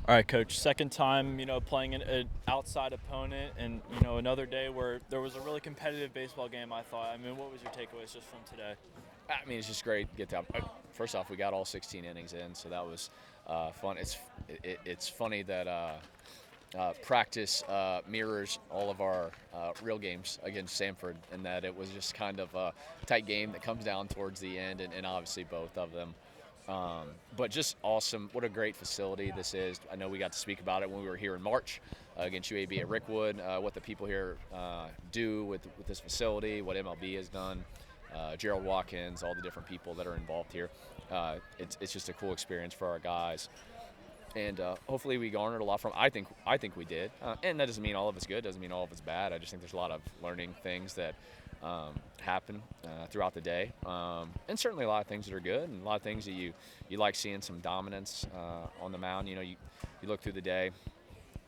All right, Coach. Second time, playing an outside opponent, and another day where there was a really competitive baseball game. I thought. I mean, what was your takeaways just from today? I mean, it's just great to get to. First off, we got all 16 innings in, so that was fun. It's funny that practice mirrors all of our real games against Samford, and that it was just kind of a tight game that comes down towards the end, and obviously both of them. But just awesome. What a great facility this is. I know we got to speak about it when we were here in March against UAB at Rickwood, what the people here do with this facility, what MLB has done, Gerald Watkins, all the different people that are involved here. It's just a cool experience for our guys. And hopefully we garnered a lot from. I think we did, and that doesn't mean all of it's good. Doesn't mean all of it's bad. I just think there's a lot of learning things that happen throughout the day, and certainly a lot of things that are good, and a lot of things that you like seeing some dominance on the mound. You look through the day.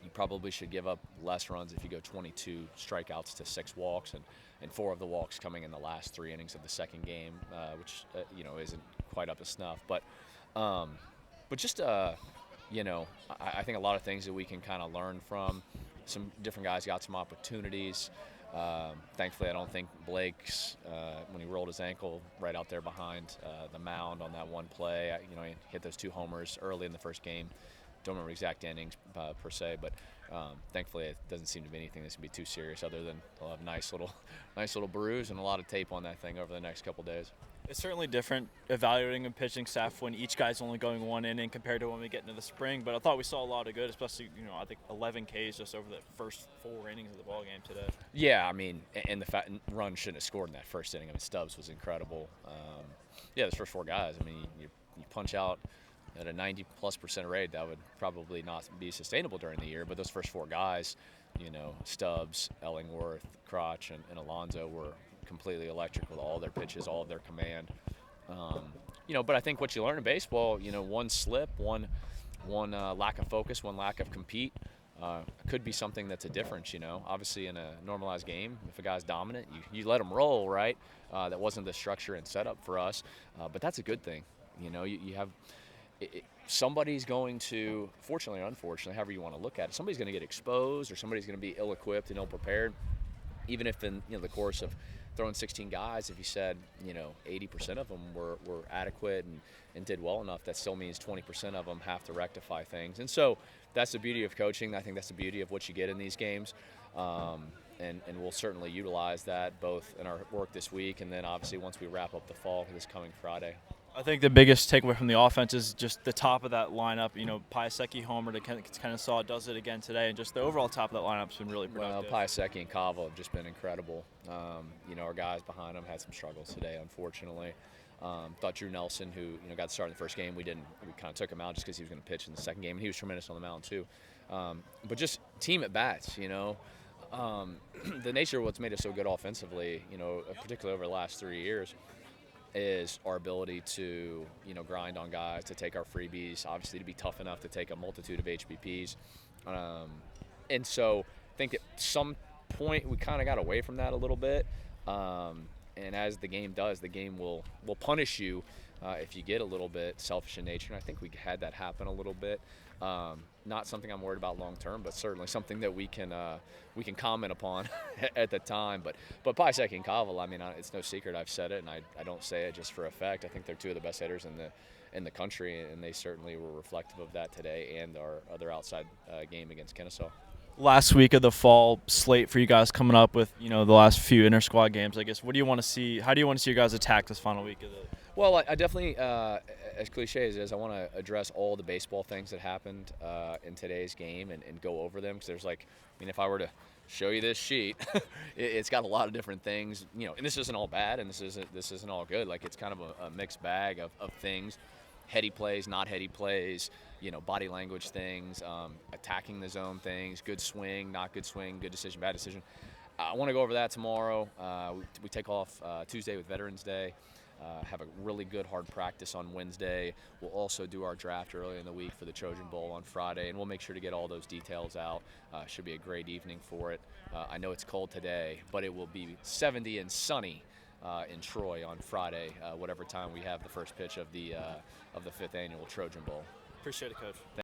You probably should give up less runs if you go 22 strikeouts to 6 walks, and 4 of the walks coming in the last 3 innings of the second game, which isn't quite up to snuff. But just I think a lot of things that we can kind of learn from. Some different guys got some opportunities. Thankfully, I don't think Blake's, when he rolled his ankle right out there behind the mound on that one play, he hit those 2 homers early in the first game. Don't remember exact innings per se, but thankfully it doesn't seem to be anything that's going to be too serious, other than they'll have nice little bruise and a lot of tape on that thing over the next couple days. It's certainly different evaluating a pitching staff when each guy's only going 1 inning compared to when we get into the spring. But I thought we saw a lot of good, especially I think 11 Ks just over the first 4 innings of the ball game today. Yeah, I mean, and the fact run shouldn't have scored in that first inning. I mean, Stubbs was incredible. Yeah, those first 4 guys. I mean, you punch out at a 90+% rate, that would probably not be sustainable during the year. But those first 4 guys, Stubbs, Ellingworth, Crotch, and Alonso were completely electric with all their pitches, all of their command. But I think what you learn in baseball, one slip, one lack of focus, one lack of compete, could be something that's a difference. Obviously in a normalized game, if a guy's dominant, you let him roll, right? That wasn't the structure and setup for us, but that's a good thing. You have somebody's going to, fortunately or unfortunately, however you want to look at it, somebody's going to get exposed, or somebody's going to be ill-equipped and ill-prepared. Even if in the course of throwing 16 guys, if you said 80% of them were adequate and did well enough, that still means 20% of them have to rectify things. And so that's the beauty of coaching. I think that's the beauty of what you get in these games. And we'll certainly utilize that both in our work this week, and then obviously once we wrap up the fall this coming Friday. I think the biggest takeaway from the offense is just the top of that lineup. Piasecki homer to Kennesaw does it again today, and just the overall top of that lineup's been really productive. Well, Piasecki and Cava have just been incredible. Our guys behind them had some struggles today, unfortunately. Thought Drew Nelson, who got to start in the first game, we kind of took him out just because he was going to pitch in the second game, and he was tremendous on the mound too. But just team at bats, the nature of what's made us so good offensively, particularly over the last 3 years, is our ability to, grind on guys, to take our freebies, obviously to be tough enough to take a multitude of HBPs. And so I think at some point we kind of got away from that a little bit. And as the game does, the game will punish you if you get a little bit selfish in nature. And I think we had that happen a little bit. Not something I'm worried about long term, but certainly something that we can comment upon at the time. But Piasecki and Cava, I mean, it's no secret. I've said it, and I don't say it just for effect. I think they're 2 of the best hitters in the country, and they certainly were reflective of that today and our other outside game against Kennesaw. Last week of the fall slate for you guys coming up with the last few inter-squad games, I guess. What do you want to see? How do you want to see your guys attack this final week of the? Well, I definitely, as cliche as it is, I want to address all the baseball things that happened in today's game and go over them, because there's if I were to show you this sheet, it's got a lot of different things, and this isn't all bad and this isn't all good. It's kind of a mixed bag of things. Heady plays, not heady plays, body language things, attacking the zone things, good swing, not good swing, good decision, bad decision. I want to go over that tomorrow. We take off Tuesday with Veterans Day. Have a really good hard practice on Wednesday. We'll also do our draft early in the week for the Trojan Bowl on Friday, and we'll make sure to get all those details out. Should be a great evening for it. I know it's cold today, but it will be 70 and sunny in Troy on Friday, whatever time we have the first pitch of the 5th annual Trojan Bowl. Appreciate it, Coach.